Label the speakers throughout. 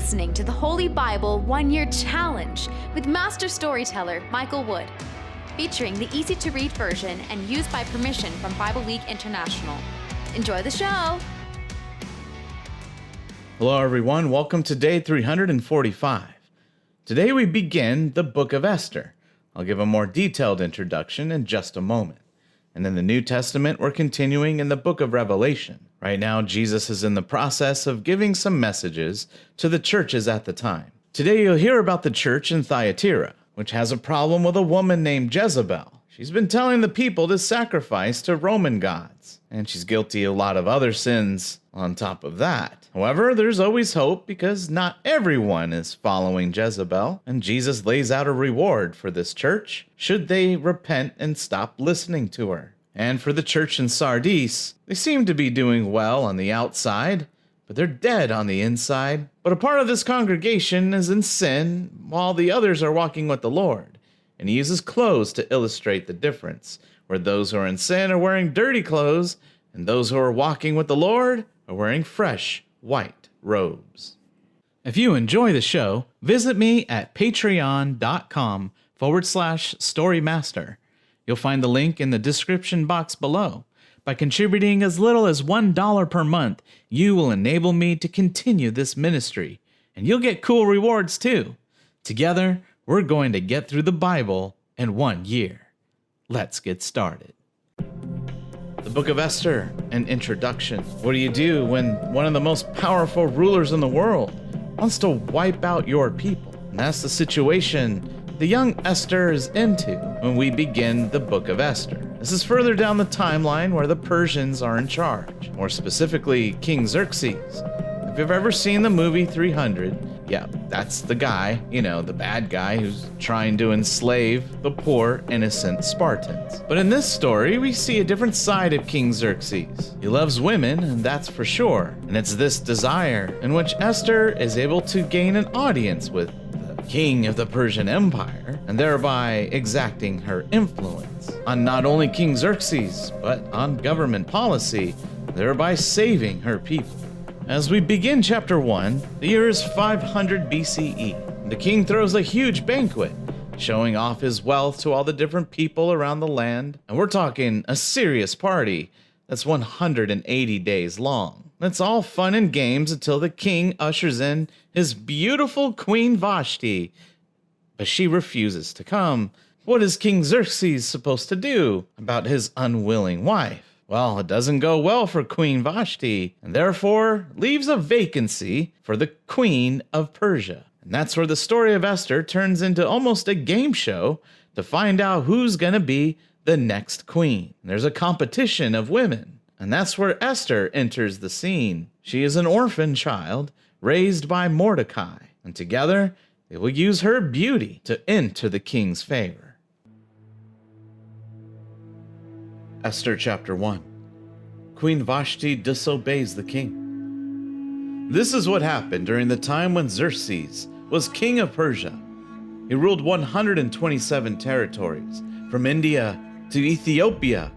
Speaker 1: listening to the Holy Bible 1-Year Challenge with Master Storyteller Michael Wood, featuring the easy-to-read version and used by permission from Bible League International. Enjoy the show!
Speaker 2: Hello everyone, welcome to day 345. Today we begin the book of Esther. I'll give a more detailed introduction in just a moment. And in the New Testament, we're continuing in the book of Revelation. Right now, Jesus is in the process of giving some messages to the churches at the time. Today you'll hear about the church in Thyatira, which has a problem with a woman named Jezebel. She's been telling the people to sacrifice to Roman gods, and she's guilty of a lot of other sins on top of that. However, there's always hope because not everyone is following Jezebel, and Jesus lays out a reward for this church should they repent and stop listening to her. And for the church in Sardis, they seem to be doing well on the outside, but they're dead on the inside. But a part of this congregation is in sin, while the others are walking with the Lord. And he uses clothes to illustrate the difference, where those who are in sin are wearing dirty clothes, and those who are walking with the Lord are wearing fresh, white robes. If you enjoy the show, visit me at patreon.com/storymaster. You'll find the link in the description box below. By contributing as little as $1 per month, you will enable me to continue this ministry, and you'll get cool rewards too. Together, we're going to get through the Bible in 1 year. Let's get started. The Book of Esther, an introduction. What do you do when one of the most powerful rulers in the world wants to wipe out your people? And that's the situation the young Esther is into when we begin the Book of Esther. This is further down the timeline where the Persians are in charge, more specifically King Xerxes. If you've ever seen the movie 300, yeah, that's the guy, the bad guy who's trying to enslave the poor, innocent Spartans. But in this story, we see a different side of King Xerxes. He loves women, and that's for sure. And it's this desire in which Esther is able to gain an audience with the king of the Persian Empire, and thereby exacting her influence on not only King Xerxes, but on government policy, thereby saving her people. As we begin chapter 1, the year is 500 BCE. The king throws a huge banquet, showing off his wealth to all the different people around the land. And we're talking a serious party that's 180 days long. It's all fun and games until the king ushers in his beautiful Queen Vashti. But she refuses to come. What is King Xerxes supposed to do about his unwilling wife? Well, it doesn't go well for Queen Vashti, and therefore leaves a vacancy for the Queen of Persia. And that's where the story of Esther turns into almost a game show to find out who's going to be the next queen. And there's a competition of women, and that's where Esther enters the scene. She is an orphan child raised by Mordecai, and together they will use her beauty to enter the king's favor. Esther chapter 1. Queen Vashti disobeys the king. This is what happened during the time when Xerxes was king of Persia. He ruled 127 territories, from India to Ethiopia.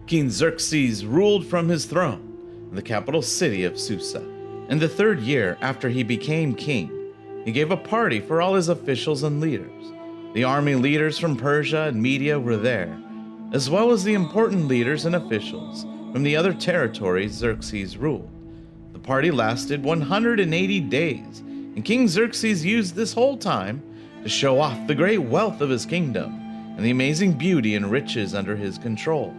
Speaker 2: King Xerxes ruled from his throne in the capital city of Susa. In the 3rd year after he became king, he gave a party for all his officials and leaders. The army leaders from Persia and Media were there, as well as the important leaders and officials from the other territories Xerxes ruled. The party lasted 180 days, and King Xerxes used this whole time to show off the great wealth of his kingdom and the amazing beauty and riches under his control.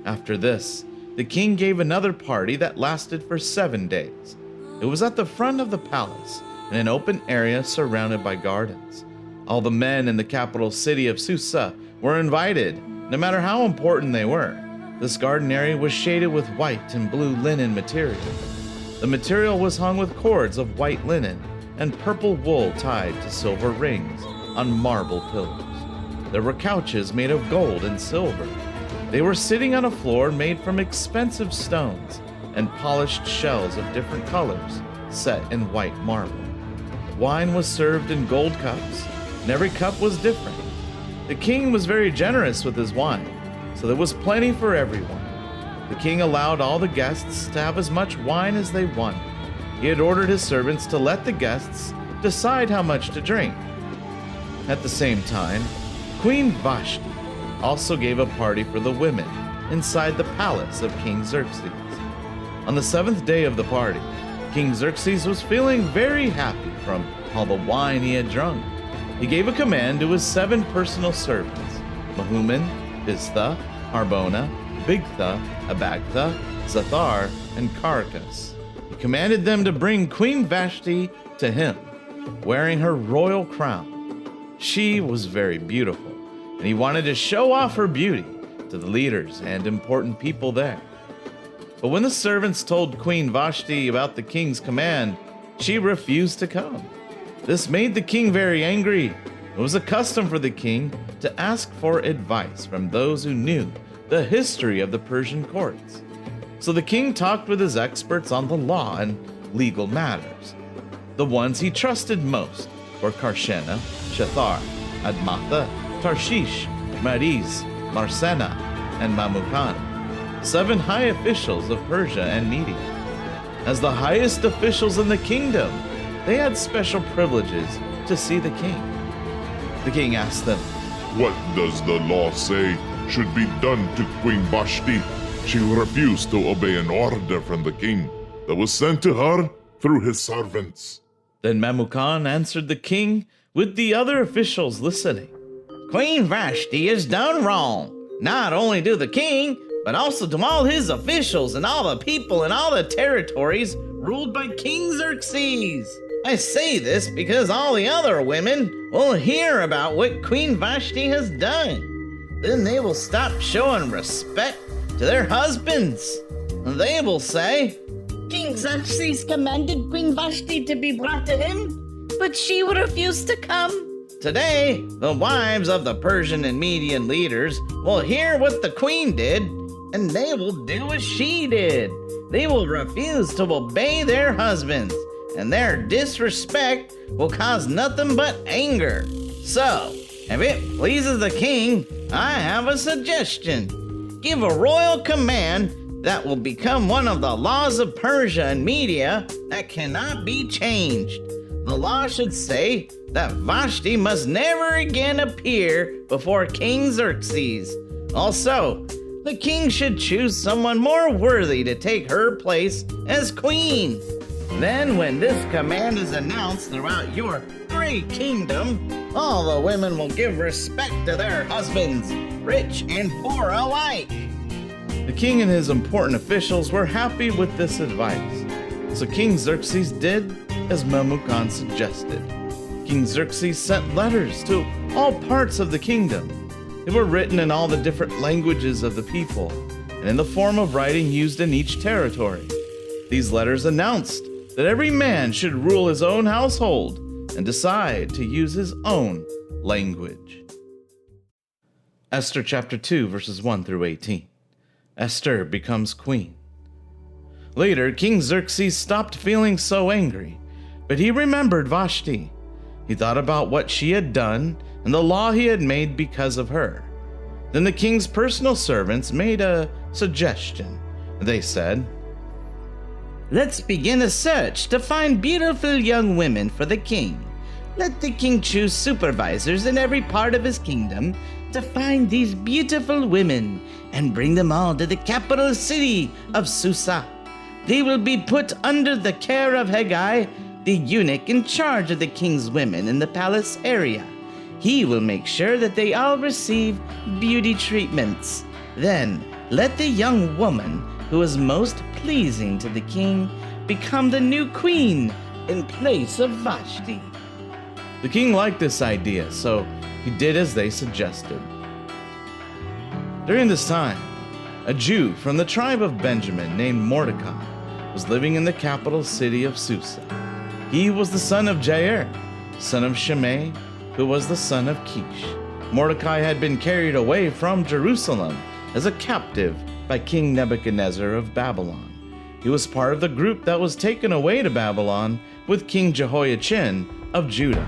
Speaker 2: After this, the king gave another party that lasted for 7 days. It was at the front of the palace in an open area surrounded by gardens. All the men in the capital city of Susa were invited, no matter how important they were. This garden area was shaded with white and blue linen material. The material was hung with cords of white linen and purple wool tied to silver rings on marble pillars. There were couches made of gold and silver. They were sitting on a floor made from expensive stones and polished shells of different colors set in white marble. Wine was served in gold cups, and every cup was different. The king was very generous with his wine, so there was plenty for everyone. The king allowed all the guests to have as much wine as they wanted. he had ordered his servants to let the guests decide how much to drink. At the same time, Queen Vashti also gave a party for the women inside the palace of King Xerxes. On the 7th day of the party, King Xerxes was feeling very happy from all the wine he had drunk. He gave a command to his 7 personal servants, Mehuman, Biztha, Harbona, Bigtha, Abagtha, Zathar, and Caracas. He commanded them to bring Queen Vashti to him, wearing her royal crown. She was very beautiful, and he wanted to show off her beauty to the leaders and important people there. But when the servants told Queen Vashti about the king's command, she refused to come. This made the king very angry. It was a custom for the king to ask for advice from those who knew the history of the Persian courts. So the king talked with his experts on the law and legal matters. The ones he trusted most were Karshena, Shethar, Admatha, Tarshish, Mariz, Marsena, and Mamukan, 7 high officials of Persia and Media. As the highest officials in the kingdom, they had special privileges to see the king. The king asked them,
Speaker 3: "What does the law say should be done to Queen Vashti? She refused to obey an order from the king that was sent to her through his servants."
Speaker 2: Then Mamukan answered the king with the other officials listening.
Speaker 4: Queen Vashti is done wrong, not only to the king, but also to all his officials and all the people in all the territories ruled by King Xerxes. I say this because all the other women will hear about what Queen Vashti has done. Then they will stop showing respect to their husbands. They will say,
Speaker 5: King Xerxes commanded Queen Vashti to be brought to him, but she would refuse to come.
Speaker 4: today the wives of the Persian and Median leaders will hear what the queen did, and they will do as she did. They will refuse to obey their husbands, and their disrespect will cause nothing but anger. So, if it pleases the king, I have a suggestion. Give a royal command that will become one of the laws of Persia and Media that cannot be changed. The law should say that Vashti must never again appear before King Xerxes. Also, the king should choose someone more worthy to take her place as queen. Then when this command is announced throughout your great kingdom, all the women will give respect to their husbands, rich and poor alike.
Speaker 2: The king and his important officials were happy with this advice, so King Xerxes did as Memucan suggested. King Xerxes sent letters to all parts of the kingdom. They were written in all the different languages of the people, and in the form of writing used in each territory. These letters announced that every man should rule his own household and decide to use his own language. Esther chapter 2, verses 1 through 18. Esther becomes queen. Later, King Xerxes stopped feeling so angry, but he remembered Vashti. He thought about what she had done and the law he had made because of her. Then the king's personal servants made a suggestion. They said,
Speaker 4: Let's begin a search to find beautiful young women for the king. Let the king choose supervisors in every part of his kingdom to find these beautiful women and bring them all to the capital city of Susa. They will be put under the care of Haggai, the eunuch in charge of the king's women in the palace area. He will make sure that they all receive beauty treatments. Then let the young woman who is most pleasing to the king become the new queen in place of Vashti.
Speaker 2: The king liked this idea, so he did as they suggested. During this time, a Jew from the tribe of Benjamin named Mordecai was living in the capital city of Susa. He was the son of Jair, son of Shimei, who was the son of Kish. Mordecai had been carried away from Jerusalem as a captive by King Nebuchadnezzar of Babylon. He was part of the group that was taken away to Babylon with King Jehoiachin of Judah.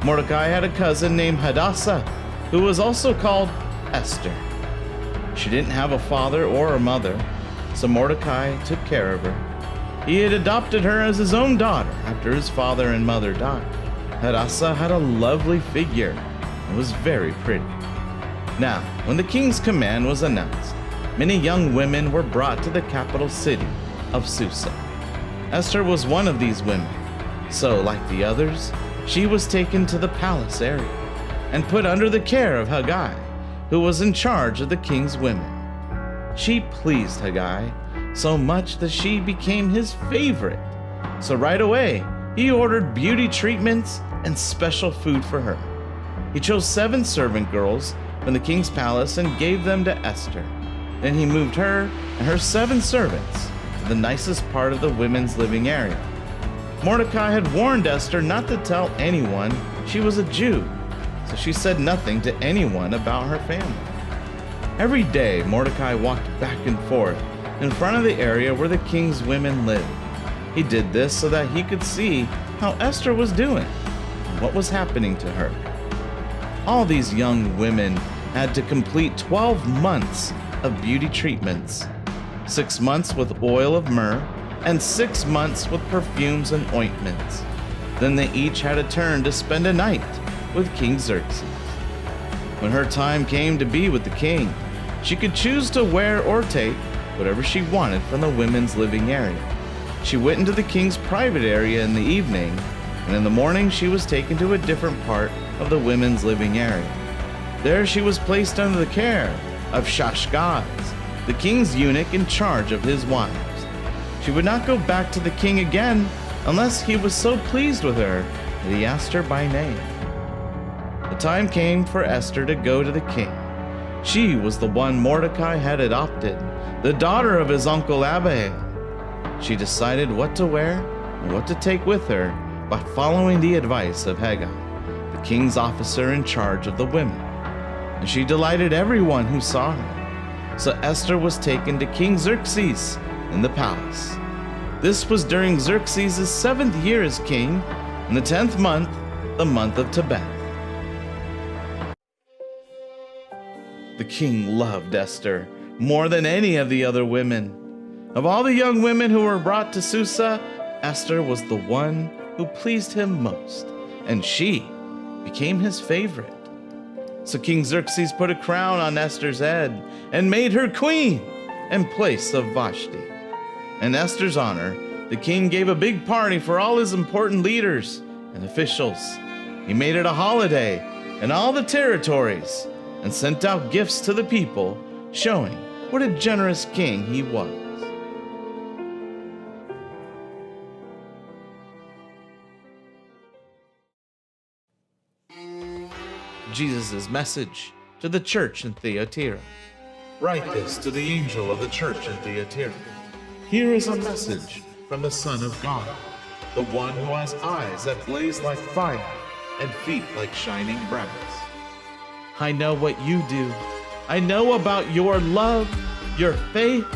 Speaker 2: Mordecai had a cousin named Hadassah, who was also called Esther. She didn't have a father or a mother, so Mordecai took care of her. He had adopted her as his own daughter after his father and mother died. Hadassah had a lovely figure and was very pretty. Now, when the king's command was announced, many young women were brought to the capital city of Susa. Esther was one of these women, so like the others, she was taken to the palace area and put under the care of Haggai, who was in charge of the king's women. She pleased Haggai so much that she became his favorite. So right away, he ordered beauty treatments and special food for her. He chose 7 servant girls from the king's palace and gave them to Esther. Then he moved her and her 7 servants to the nicest part of the women's living area. Mordecai had warned Esther not to tell anyone she was a Jew, so she said nothing to anyone about her family. Every day, Mordecai walked back and forth in front of the area where the king's women lived. He did this so that he could see how Esther was doing and what was happening to her. All these young women had to complete 12 months of beauty treatments, 6 months with oil of myrrh, and 6 months with perfumes and ointments. Then they each had a turn to spend a night with King Xerxes. When her time came to be with the king, she could choose to wear or take whatever she wanted from the women's living area. She went into the king's private area in the evening, and in the morning she was taken to a different part of the women's living area. There she was placed under the care of Shashgaz, the king's eunuch in charge of his wives. She would not go back to the king again unless he was so pleased with her that he asked her by name. The time came for Esther to go to the king. She was the one Mordecai had adopted, the daughter of his uncle Abihail. She decided what to wear and what to take with her by following the advice of Haggai, the king's officer in charge of the women. And she delighted everyone who saw her. So Esther was taken to King Xerxes in the palace. This was during Xerxes' 7th year as king, in the 10th month, the month of Tebeth. The king loved Esther more than any of the other women. Of all the young women who were brought to Susa, Esther was the one who pleased him most, and she became his favorite. So King Xerxes put a crown on Esther's head and made her queen in place of Vashti. In Esther's honor, the king gave a big party for all his important leaders and officials. He made it a holiday in all the territories and sent out gifts to the people, showing what a generous king he was. Jesus' message to the church in Thyatira.
Speaker 3: Write this to the angel of the church in Thyatira. Here is a message from the Son of God, the one who has eyes that blaze like fire and feet like shining brass.
Speaker 2: I know what you do. I know about your love, your faith,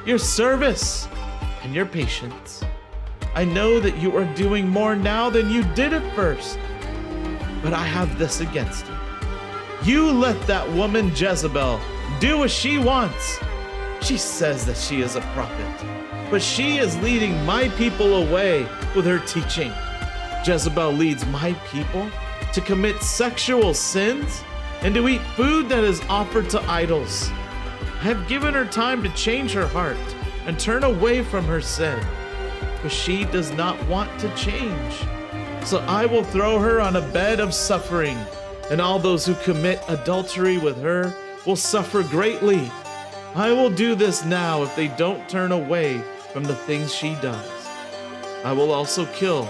Speaker 2: your service, and your patience. I know that you are doing more now than you did at first. But I have this against you. You let that woman Jezebel do as she wants. She says that she is a prophet, but she is leading my people away with her teaching. Jezebel leads my people to commit sexual sins and to eat food that is offered to idols. I have given her time to change her heart and turn away from her sin, but she does not want to change. So I will throw her on a bed of suffering, and all those who commit adultery with her will suffer greatly. I will do this now if they don't turn away from the things she does. I will also kill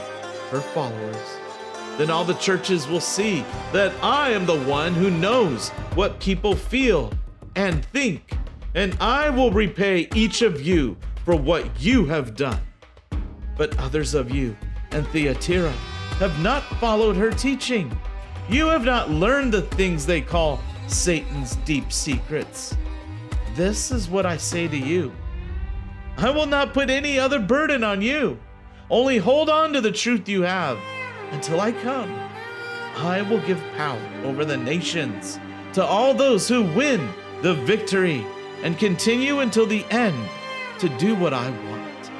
Speaker 2: her followers. Then all the churches will see that I am the one who knows what people feel and think, and I will repay each of you for what you have done. But others of you in Thyatira have not followed her teaching. You have not learned the things they call Satan's deep secrets. This is what I say to you. I will not put any other burden on you. Only hold on to the truth you have until I come. I will give power over the nations to all those who win the victory and continue until the end to do what I want.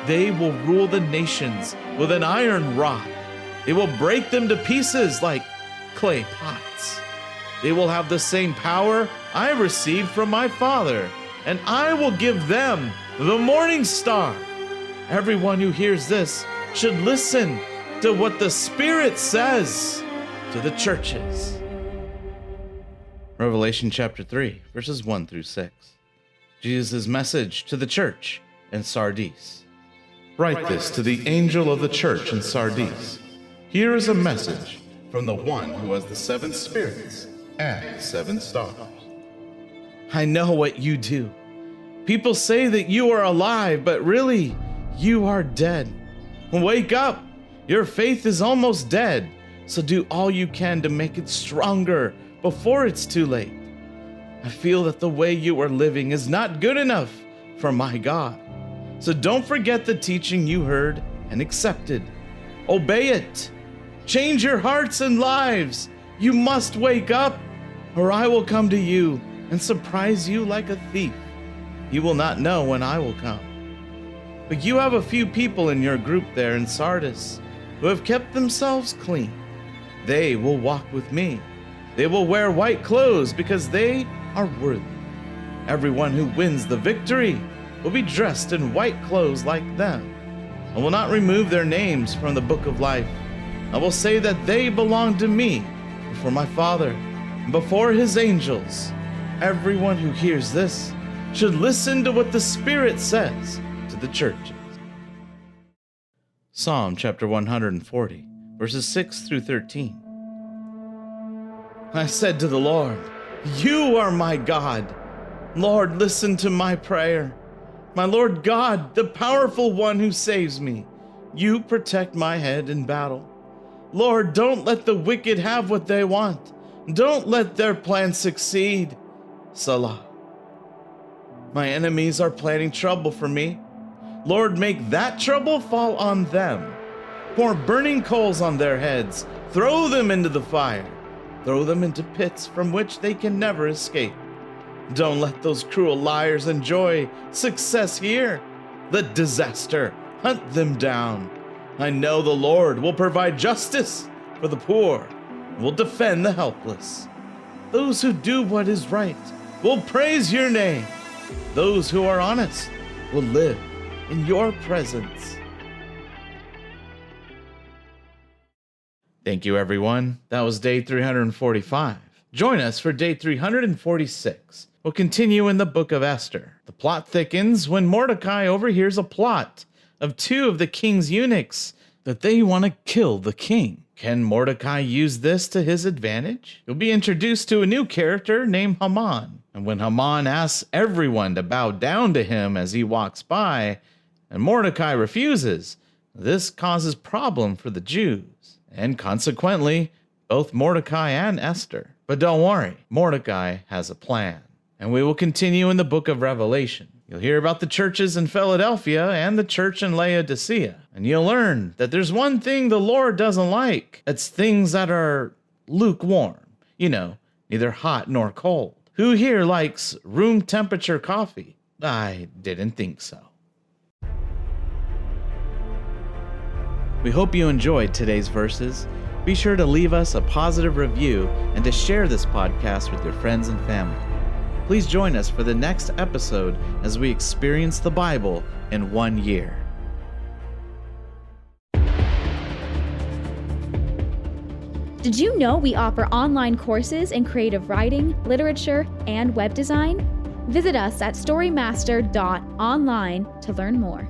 Speaker 3: They will rule the nations with an iron rod. They will break them to pieces like clay pots. They will have the same power I received from my Father, and I will give them the morning star. Everyone who hears this should listen to what the Spirit says to the churches.
Speaker 2: Revelation chapter 3, verses 1 through 6. Jesus' message to the church in Sardis.
Speaker 3: Write this to the angel of the church in Sardis. Here is a message from the one who has the 7 spirits and 7 stars.
Speaker 2: I know what you do. People say that you are alive, but really, you are dead. Wake up! Your faith is almost dead, so do all you can to make it stronger before it's too late. I feel that the way you are living is not good enough for my God. So don't forget the teaching you heard and accepted. Obey it. Change your hearts and lives. You must wake up, or I will come to you and surprise you like a thief. You will not know when I will come. But you have a few people in your group there in Sardis who have kept themselves clean. They will walk with me. They will wear white clothes because they are worthy. Everyone who wins the victory will be dressed in white clothes like them. I will not remove their names from the book of life. I will say that they belong to me before my Father and before his angels. Everyone who hears this should listen to what the Spirit says to the churches. Psalm chapter 140, verses 6 through 13. I said to the Lord, you are my God. Lord, listen to my prayer. My Lord God, the powerful one who saves me, you protect my head in battle. Lord, don't let the wicked have what they want. Don't let their plans succeed. Salah. My enemies are planning trouble for me. Lord, make that trouble fall on them. Pour burning coals on their heads. Throw them into the fire. Throw them into pits from which they can never escape. Don't let those cruel liars enjoy success here. Let disaster hunt them down. I know the Lord will provide justice for the poor and will defend the helpless. Those who do what is right will praise your name. Those who are honest will live in your presence. Thank you, everyone. That was day 345. Join us for day 346. We'll continue in the book of Esther. The plot thickens when Mordecai overhears a plot of 2 of the king's eunuchs that they want to kill the king. Can Mordecai use this to his advantage? You'll be introduced to a new character named Haman. And when Haman asks everyone to bow down to him as he walks by, and Mordecai refuses, this causes problem for the Jews, and consequently, both Mordecai and Esther. But don't worry, Mordecai has a plan. And we will continue in the book of Revelation. You'll hear about the churches in Philadelphia and the church in Laodicea. And you'll learn that there's one thing the Lord doesn't like. It's things that are lukewarm. You know, neither hot nor cold. Who here likes room temperature coffee? I didn't think so. We hope you enjoyed today's verses. Be sure to leave us a positive review and to share this podcast with your friends and family. Please join us for the next episode as we experience the Bible in 1 year.
Speaker 1: Did you know we offer online courses in creative writing, literature, and web design? Visit us at storymaster.online to learn more.